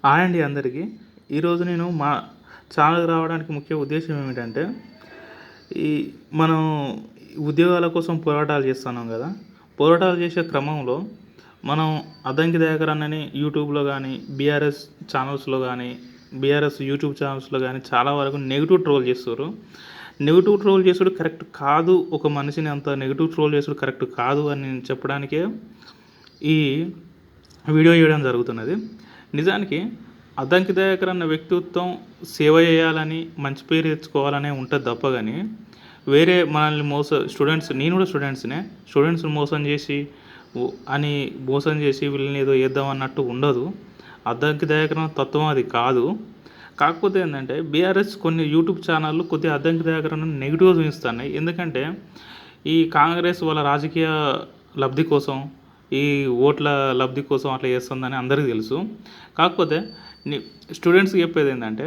Hi అండి అందరికీ. ఈరోజు నేను మా ఛానల్‌కి రావడానికి ముఖ్య ఉద్దేశ్యం ఏమిటంటే, ఈ మనం ఉద్యోగాల కోసం పోరాటాలు చేస్తున్నాం గదా! పోరాటాలు చేసే క్రమంలో మనం అద్దంకి దయాకర్ అన్నని యూట్యూబ్‌లో గానీ, బీఆర్ఎస్ ఛానల్స్‌లో గానీ, బీఆర్ఎస్ యూట్యూబ్ ఛానల్స్‌లో గానీ చాలా వరకు నెగెటివ్ ట్రోల్ చేస్తుర్రు. నెగెటివ్ ట్రోల్ చేసుడు కరెక్ట్ కాదు. ఒక మనిషిని అంత నెగెటివ్ ట్రోల్ చేసుడు కరెక్ట్ కాదు అని నేను చెప్పడానికే ఈ వీడియో చేయడం జరుగుతున్నది. నిజానికి అద్దంకి దయాకర్ అన్న వ్యక్తిత్వం సేవ చేయాలని, మంచి పేరు తెచ్చుకోవాలనే ఉంటది తప్ప గాని, వేరే మనల్ని నేను కూడా స్టూడెంట్స్‌ని మోసం చేసి అని మోసం చేసి వీళ్ళని ఏదో చేద్దాం అన్నట్టు ఉండదు. అద్దంకి దయాకర్ అన్న తత్వం అది కాదు. కాకపోతే ఏందంటే బీఆర్ఎస్ కొన్ని యూట్యూబ్ ఛానల్‌లు కొద్దిగా అద్దంకి దయాకర్ అన్నని నెగెటివ్‌గా చూపిస్తున్నాయి. ఎందుకంటే ఈ కాంగ్రెస్ వాళ్ళ రాజకీయ లబ్ధి కోసం, ఈ ఓట్ల లబ్ధి కోసం అట్లా చేస్తుందని అందరికీ తెలుసు. కాకపోతే స్టూడెంట్స్‌కి చెప్పేదేందంటే,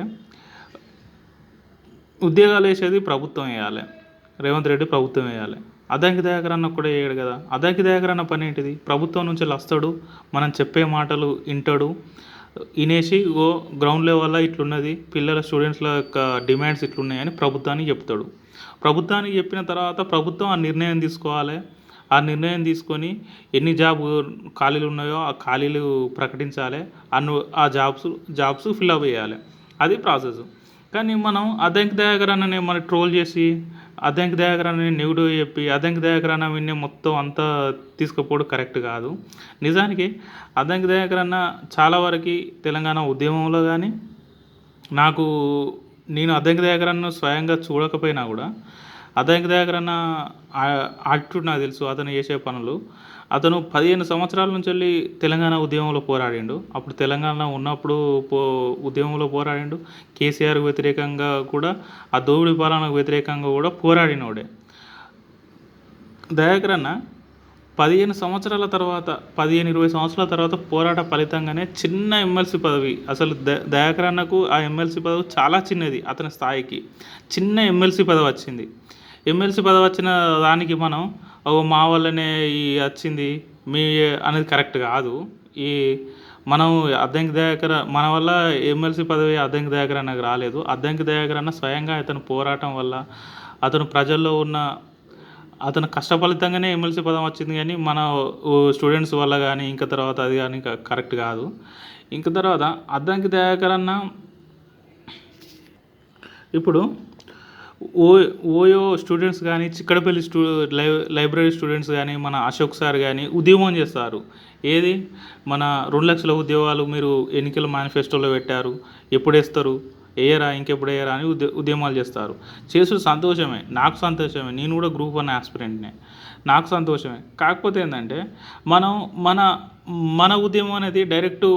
ఉద్యోగాలేసేది ప్రభుత్వం ఎయ్యాలె. రేవంత్ రెడ్డి ప్రభుత్వం ఎయ్యాలె. అద్దంకి దయాకర్ అన్న కూడా ఎయ్యడు గదా! అద్దంకి దయాకర్ అన్న పనేంటిది? ప్రభుత్వం నుంచెళ్ళొస్తడు, మనం చెప్పే మాటలు ఇంటడు. ఇనేసి ఇగో గ్రౌండ్ లెవెల్‌లో ఇట్లున్నది, స్టూడెంట్స్‌ల యొక్క డిమాండ్స్ ఇట్లున్నాయని ప్రభుత్వానికి చెప్తాడు. ప్రభుత్వానికి చెప్పిన తర్వాత ప్రభుత్వం ఆ నిర్ణయం తీసుకోవాలె. ఆ నిర్ణయం తీసుకొని ఎన్ని ఖాళీలున్నాయో ఆ ఖాళీలు ప్రకటించాలె. ఆ జాబ్స్ ఫిలప్ చేయాలె. అది ప్రాసెస్. కానీ మనం అద్దంకి దయాకర్ అన్నని మనం ట్రోల్ చేసి, అద్దంకి దయాకర్ అన్నని నెగెటివ్ చెప్పి, అద్దంకి దయాకర్ అన్న వీడిని మొత్తం అంతా తీసుకుపోవడం కరెక్ట్ కాదు. నిజానికి అద్దంకి దయాకర్ అన్న చాలా వరకి తెలంగాణ ఉద్యమంలో గానీ, నేను అద్దంకి దయాకర్ అన్నను స్వయంగా చూడకపోయినా కూడా, అద్దంకి దయాకర్ అన్న యాటిట్యూడ్ నాకు తెలుసు. అతను చేసే పనులు. అతను 15 సంవత్సరాల నుంచెల్లి తెలంగాణ ఉద్యమంలో పోరాడిండు. అప్పుడు తెలంగాణ ఉన్నప్పుడు ఉద్యమంలో పోరాడిండు. కేసీఆర్‌కు వ్యతిరేకంగా కూడా, ఆ దోపిడీ పాలనకు వ్యతిరేకంగా కూడా పోరాడినోడే. దయాకర్ అన్న 15 సంవత్సరాల తర్వాత, 15, 20 సంవత్సరాల తర్వాత పోరాట ఫలితంగానే చిన్న ఎమ్మెల్సీ పదవి, అసలు దయాకర్ అన్నకు ఆ ఎమ్మెల్సీ పదవి చాలా చిన్నది అతని స్థాయికి. చిన్న ఎమ్మెల్సీ పదవి వచ్చింది. ఎమ్మెల్సీ పదవి వచ్చిన దానికి మనం మా వల్లనే వచ్చింది అనేది కరెక్ట్ కాదు. మనం అద్దంకి దయాకర్ మన వల్ల ఎమ్మెల్సీ పదవి అద్దంకి దయాకర్ అన్నకు రాలేదు. అద్దంకి దయాకర్ అన్న స్వయంగా అతని పోరాటం వల్ల, అతను ప్రజల్లో ఉన్న అతను కష్టఫలితంగానే ఎమ్మెల్సీ పదం వచ్చింది కానీ మన స్టూడెంట్స్ వల్ల కానీ, ఇంకా తర్వాత అది కానీ కరెక్ట్ కాదు. ఇంకా తర్వాత అద్దంకి దయాకర్ అన్న ఇప్పుడు ఓయో స్టూడెంట్స్ కానీ, చిక్కడపల్లి లైబ్రరీ స్టూడెంట్స్ కానీ, మన అశోక్ సార్ కానీ ఉద్యమం చేస్తారు. ఏది మన 2 లక్షల ఉద్యోగాలు మీరు ఎన్నికల మేనిఫెస్టోలో పెట్టారు, ఎప్పుడేస్తారు, ఎయ్యరా, ఇంకెప్పుడు ఎయ్యరా అని ఉద్యమాలు చేస్తారు. చేసుడు సంతోషమే, నాకు సంతోషమే. నేను కూడా గ్రూప్ 1 యాస్పిరెంట్‌నే. నాకు సంతోషమే. కాకపోతే ఏందంటే మనం మన ఉద్యమం అనేది డైరెక్టు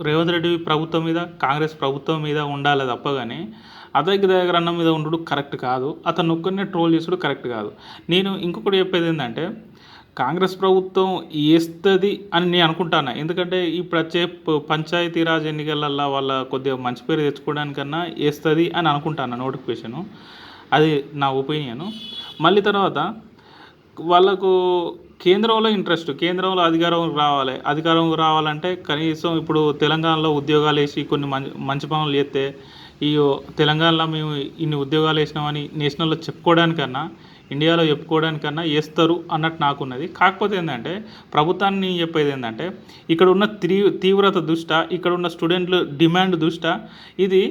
రేవంత్ రెడ్డి ప్రభుత్వం మీద, కాంగ్రెస్ ప్రభుత్వం మీద ఉండాలే తప్ప గానీ, అద్దంకి దయాకర్ అన్న మీద ఉండుడు కరెక్ట్ కాదు. అతన్ని ఒక్కడినే ట్రోల్ చేసుడు కరెక్ట్ కాదు. నేను ఇంకొకటి చెప్పేదేందంటే, కాంగ్రెస్ ప్రభుత్వం ఏస్తది అని నేను అనుకుంటాను. ఎందుకంటే ఇప్పుడు వచ్చే పంచాయతీరాజ్ ఎన్నికలల్లో వాళ్ళ కొద్దిగా మంచి పేరు తెచ్చుకోవడానికన్నా ఏస్తది అని అనుకుంటాను నోటిఫికేషను. అది నా ఒపీనియను. మళ్ళీ తర్వాత వాళ్ళకు కేంద్రంలో కేంద్రంలో అధికారం రావాలంటే కనీసం ఇప్పుడు తెలంగాణలో ఉద్యోగాలేసి కొన్ని మంచి పనులు చేస్తే, తెలంగాణలో మేము ఇన్ని ఉద్యోగాలు వేసినామని నేషనల్‌లో చెప్పుకోవడానికన్నా, ఇండియాలో చెప్పుకోవడానికన్నా చేస్తారు అన్నట్టు నాకున్నది. కాకపోతే ఏందంటే, ప్రభుత్వాన్ని నేను చెప్పేది ఏందంటే, ఇక్కడ ఉన్న తీవ్రత దృష్ట్యా, ఇక్కడ ఉన్న స్టూడెంట్ల డిమాండ్ దృష్ట్యా ఇది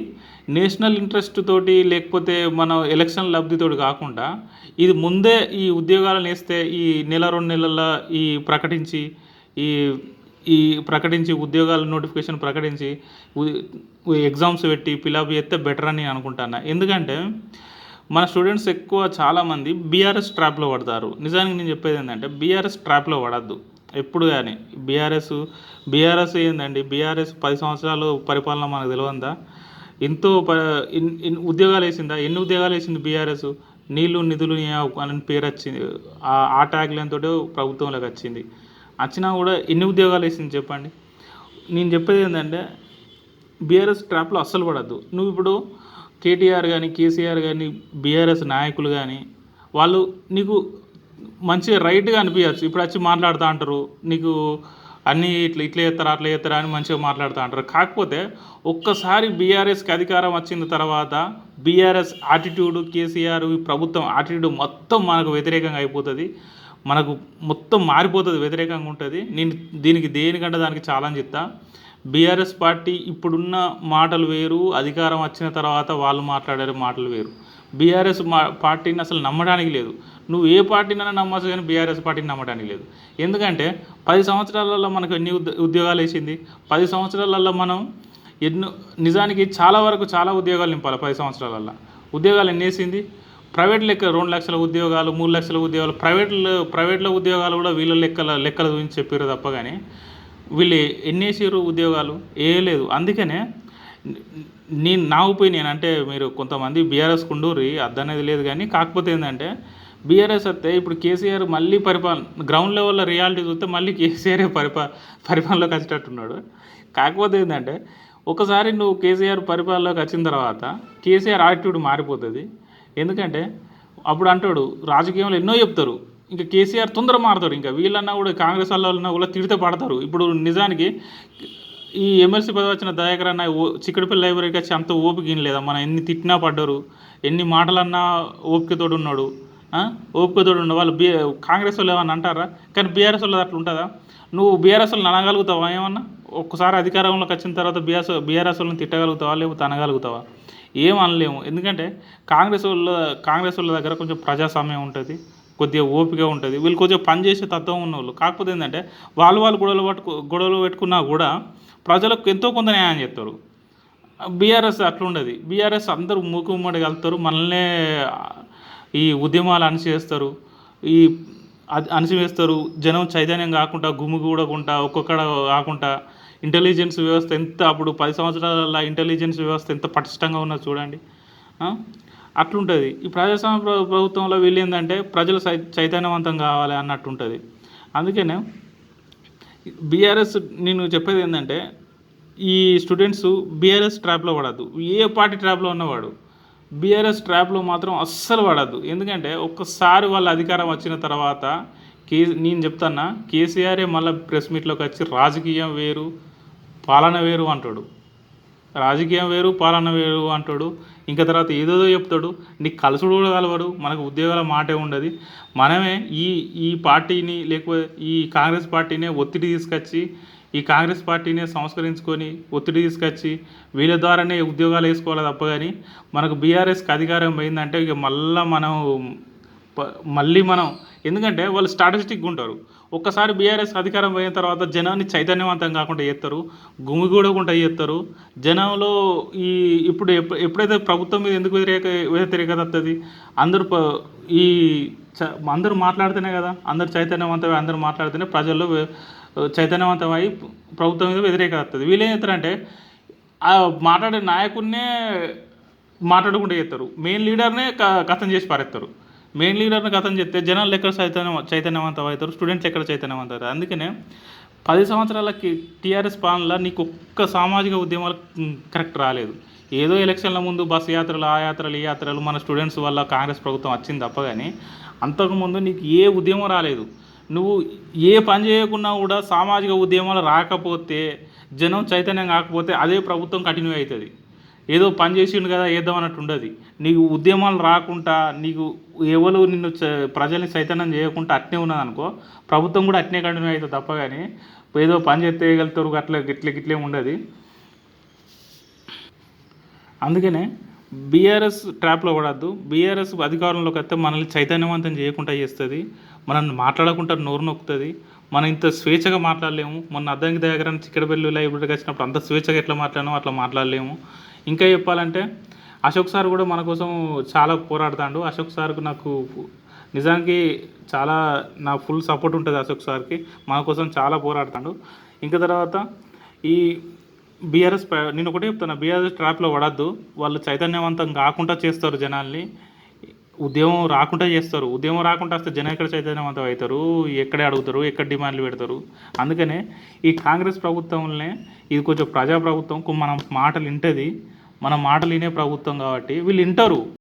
నేషనల్ ఇంట్రెస్ట్ తోటి, లేకపోతే మన ఎలక్షన్ లబ్ధితోటి కాకుండా, ఇది ముందే ఈ ఉద్యోగాలను వేస్తే ఈ నెల 2 నెలల్లో ప్రకటించి ఉద్యోగాల నోటిఫికేషన్ ప్రకటించి ఎగ్జామ్స్ పెట్టి ఫిలప్ చేస్తే బెటర్ అని నేను అనుకుంటున్నా. ఎందుకంటే మన స్టూడెంట్స్ చాలామంది బీఆర్ఎస్ ట్రాప్‌లో పడతారు. నిజానికి నేను చెప్పేది ఏందంటే, బీఆర్ఎస్ ట్రాప్‌లో పడద్దు ఎప్పుడు కానీ. బీఆర్ఎస్ ఏందండి, బీఆర్ఎస్ 10 సంవత్సరాలు పరిపాలన మనకు తెలియదా? ఎంతో ఉద్యోగాలు వేసిందా? ఎన్ని ఉద్యోగాలు వేసింది బీఆర్ఎస్? నీళ్ళు నిధులు అని పేరు వచ్చింది. ఆ ట్యాగ్ లైన్ తోటి ప్రభుత్వంలోకి వచ్చింది. వచ్చినా కూడా ఎన్ని ఉద్యోగాలు వేసింది చెప్పండి? నేను చెప్పేది ఏంటంటే, బీఆర్ఎస్ ట్రాప్‌లో అస్సలు పడద్దు. నువ్వు ఇప్పుడు కేటీఆర్ కానీ, కేసీఆర్ కానీ, బీఆర్ఎస్ నాయకులు కానీ, వాళ్ళు నీకు మంచిగా రైట్‌గా అనిపించచ్చు. ఇప్పుడు వచ్చి మాట్లాడుతూ అంటారు, నీకు అన్నీ ఇట్లా ఇట్లా చేస్తారా అట్లా చేస్తారా అని మంచిగా మాట్లాడుతూ అంటారు. కాకపోతే ఒక్కసారి బీఆర్ఎస్కి అధికారం వచ్చిన తర్వాత బీఆర్ఎస్ యాటిట్యూడ్, కేసీఆర్ ఈ ప్రభుత్వం యాటిట్యూడ్ మొత్తం మనకు వ్యతిరేకంగా అయిపోతుంది. మనకు మొత్తం మారిపోతుంది, వ్యతిరేకంగా ఉంటుంది. నేను దేనికంటే దానికి ఛాలెంజ్ ఇస్తా. బీఆర్ఎస్ పార్టీ ఇప్పుడున్న మాటలు వేరు, అధికారం వచ్చిన తర్వాత వాళ్ళు మాట్లాడే మాటలు వేరు. బీఆర్ఎస్ పార్టీని అసలు నమ్మడానికి లేదు. నువ్వు ఏ పార్టీనైనా నమ్మచ్చు కానీ బీఆర్ఎస్ పార్టీని నమ్మడానికి లేదు. ఎందుకంటే 10 సంవత్సరాలలో మనకు ఎన్ని ఉద్యోగాలు వేసింది? 10 సంవత్సరాలలో మనం నిజానికి చాలా ఉద్యోగాలు నింపాలి. 10 సంవత్సరాలలో ఉద్యోగాలు ఎన్ని వేసింది? ప్రైవేట్ లెక్క 2 లక్షల ఉద్యోగాలు, 3 లక్షల ఉద్యోగాలు, ప్రైవేట్లో ఉద్యోగాలు కూడా వీళ్ళ లెక్కల గురించి చెప్పారు తప్ప కానీ వీళ్ళు ఎన్ని వేసారు ఉద్యోగాలు? లేదు. అందుకనే నా ఒపీనియన్ అంటే, మీరు కొంతమంది బీఆర్ఎస్ కుండూరి అద్దనేది లేదు కానీ, కాకపోతే ఏంటంటే బీఆర్ఎస్ వస్తే ఇప్పుడు కేసీఆర్ మళ్ళీ గ్రౌండ్ లెవెల్లో రియాలిటీ చూస్తే మళ్ళీ కేసీఆర్ పరిపాలనలోకి వచ్చేటట్టున్నాడు. కాకపోతే ఏంటంటే ఒకసారి నువ్వు కేసీఆర్ పరిపాలనలోకి వచ్చిన తర్వాత కేసీఆర్ యాటిట్యూడ్ మారిపోతుంది. ఎందుకంటే అప్పుడు అంటాడు, రాజకీయంలో ఎన్నో చెప్తారు, ఇంకా కేసీఆర్ తొందర మారుతారు. ఇంకా వీళ్ళన్నా కూడా కాంగ్రెస్ వాళ్ళన్నా కూడా తిడితే పడతారు. ఇప్పుడు నిజానికి ఈ ఎమ్మెల్సీ పదవి వచ్చిన దయాకర్ అన్న చిక్కడపల్లి లైబ్రరీకి వచ్చి అంత ఓపిక లేదా? మనం ఎన్ని తిట్టినా పడ్డారు, ఎన్ని మాటలన్నా ఓపికతోడు ఉన్నాడు. ఓపికతోడు ఉన్న వాళ్ళు కాంగ్రెస్ వాళ్ళు ఏమన్నా అంటారా? కానీ బీఆర్ఎస్ వాళ్ళు అట్లా ఉంటుందా? నువ్వు బీఆర్ఎస్ వాళ్ళని అనగలుగుతావా ఏమన్నా? ఒక్కసారి అధికారంలోకి వచ్చిన తర్వాత బీఆర్ఎస్ వాళ్ళని తిట్టగలుగుతావా, లేకపోతే అనగలుగుతావా? ఏం అనలేము. ఎందుకంటే కాంగ్రెస్ వాళ్ళ దగ్గర కొంచెం ప్రజాస్వామ్యం ఉంటుంది, కొద్దిగా ఓపిక ఉంటుంది, వీళ్ళు కొద్దిగా పనిచేసే తత్వం ఉన్న వాళ్ళు. కాకపోతే ఏంటంటే వాళ్ళు గొడవలు పెట్టుకున్నా కూడా ప్రజలకు ఎంతో కొంత న్యాయం చేస్తారు. బీఆర్ఎస్ అట్లుండదు. బీఆర్ఎస్ అందరూ మూకుమ్మడి కలుపుతారు, మనల్నే ఈ ఉద్యమాలు అణిచివేస్తారు. జనం చైతన్యం కాకుండా, గుమిగూడకుండా, ఒక్కొక్కడ కాకుండా, ఇంటెలిజెన్స్ వ్యవస్థ ఎంత అప్పుడు 10 సంవత్సరాల ఇంటెలిజెన్స్ వ్యవస్థ ఎంత పటిష్టంగా ఉన్నది చూడండి. అట్లుంటుంది. ఈ ప్రజాస్వామ్య ప్రభుత్వంలో వీళ్ళు ఏంటంటే ప్రజలు చైతన్యవంతం కావాలి అన్నట్టు ఉంటుంది. అందుకనే బీఆర్ఎస్ నేను చెప్పేది ఏంటంటే, ఈ స్టూడెంట్స్ బీఆర్ఎస్ ట్రాప్లో పడద్దు. ఏ పార్టీ ట్రాప్లో ఉన్నవాడు బీఆర్ఎస్ ట్రాప్లో మాత్రం అస్సలు పడద్దు. ఎందుకంటే ఒక్కసారి వాళ్ళ అధికారం వచ్చిన తర్వాత నేను చెప్తాన్నా, కేసీఆరే మళ్ళీ ప్రెస్ మీట్లోకి వచ్చి రాజకీయం వేరు పాలన వేరు అంటాడు. రాజకీయం వేరు పాలన వేరు అంటాడు. ఇంకా తర్వాత ఏదేదో చెప్తాడు. నీకు కలుసుడు కూడా కలవడు. మనకు ఉద్యోగాల మాటే ఉండదు. మనమే ఈ పార్టీని లేకపోతే ఈ కాంగ్రెస్ పార్టీనే ఒత్తిడి తీసుకొచ్చి, ఈ కాంగ్రెస్ పార్టీనే సంస్కరించుకొని ఒత్తిడి తీసుకొచ్చి వీళ్ళ ద్వారానే ఉద్యోగాలు వేసుకోవాలి తప్ప కానీ మనకు బీఆర్ఎస్కి అధికారం పోయిందంటే ఇక మళ్ళీ మనం ఎందుకంటే వాళ్ళు స్ట్రాటజిస్టిక్గా ఉంటారు. ఒక్కసారి బీఆర్ఎస్ అధికారం పోయిన తర్వాత జనాన్ని చైతన్యవంతం కాకుండా చేస్తారు, గుమిగూడకుండా చేస్తారు. జనంలో ఇప్పుడు ఎప్పుడైతే ప్రభుత్వం మీద ఎందుకు వ్యతిరేకత వస్తుంది? అందరూ మాట్లాడితేనే కదా, అందరూ మాట్లాడితేనే ప్రజల్లో చైతన్యవంతమై ప్రభుత్వం మీద వ్యతిరేకత వస్తుంది. వీళ్ళు ఏం చేస్తారంటే ఆ మాట్లాడే నాయకుడినే మాట్లాడకుండా చేస్తారు, మెయిన్ లీడర్నే కథం చేసి పారేస్తారు. మెయిన్ లీడర్ని కథం చేస్తే జనాలు ఎక్కడ చైతన్యవంతం అవుతారు, స్టూడెంట్స్ ఎక్కడ చైతన్యవంతం అవుతారు. అందుకనే 10 సంవత్సరాలకి టీఆర్ఎస్ పాలనలో నీకు ఒక్క సామాజిక ఉద్యమాలు కరెక్ట్ రాలేదు. ఏదో ఎలక్షన్ల ముందు బస్సు యాత్రలు, ఆ యాత్రలు, ఈ యాత్రలు మన స్టూడెంట్స్ వల్ల కాంగ్రెస్ ప్రభుత్వం వచ్చింది తప్ప కానీ అంతకుముందు నీకు ఏ ఉద్యమం రాలేదు. నువ్వు ఏ పని చేయకున్నా కూడా సామాజిక ఉద్యమాలు రాకపోతే, జనం చైతన్యం కాకపోతే అదే ప్రభుత్వం కంటిన్యూ అవుతుంది. ఏదో పని చేసిండు కదా వేద్దాం అన్నట్టు ఉండదు. నీకు ఉద్యమాలు రాకుండా, నీకు ఎవరు నిన్ను ప్రజల్ని చైతన్యం చేయకుండా అట్నే ఉన్నదనుకో, ప్రభుత్వం కూడా అట్నే కంటిన్యూ అవుతుంది తప్ప కానీ ఏదో పని చేస్తే వేయగలుగుతారు గిట్లే ఉండదు. అందుకనే బీఆర్ఎస్ ట్రాప్లో పడద్దు. బీఆర్ఎస్ అధికారంలోకి వస్తే మనల్ని చైతన్యవంతం చేయకుండా చేస్తుంది, మనల్ని మాట్లాడకుండా నోరు నొక్కుతుంది. మనం ఇంత స్వేచ్ఛగా మాట్లాడలేము. మొన్న అద్దంకి దగ్గర చిక్కడపల్లి లైబ్రరీకి వచ్చినప్పుడు అంత స్వేచ్ఛగా ఎట్లా మాట్లాడినామో అట్లా మాట్లాడలేము. ఇంకా చెప్పాలంటే అశోక్ సార్ కూడా మన కోసం చాలా పోరాడుతాడు. అశోక్ సార్కు నాకు నిజానికి చాలా నా ఫుల్ సపోర్ట్ ఉంటుంది. అశోక్ సార్కి మన కోసం చాలా పోరాడుతాడు. ఇంకా తర్వాత ఈ బీఆర్ఎస్ నేను ఒకటే చెప్తున్నా, బీఆర్ఎస్ ట్రాప్లో పడద్దు. వాళ్ళు చైతన్యవంతం కాకుండా చేస్తారు జనాల్ని, ఉద్యమం రాకుండా చేస్తారు. ఉద్యమం రాకుండా వస్తే జనం ఎక్కడ చైతన్యవంతం అవుతారు, ఎక్కడే అడుగుతారు, ఎక్కడ డిమాండ్లు పెడతారు. అందుకనే ఈ కాంగ్రెస్ ప్రభుత్వంలోనే ఇది కొంచెం ప్రజాప్రభుత్వం, మన మాటలు వింటుంది, మన మాటలు వినే ప్రభుత్వం కాబట్టి వీళ్ళు వింటారు.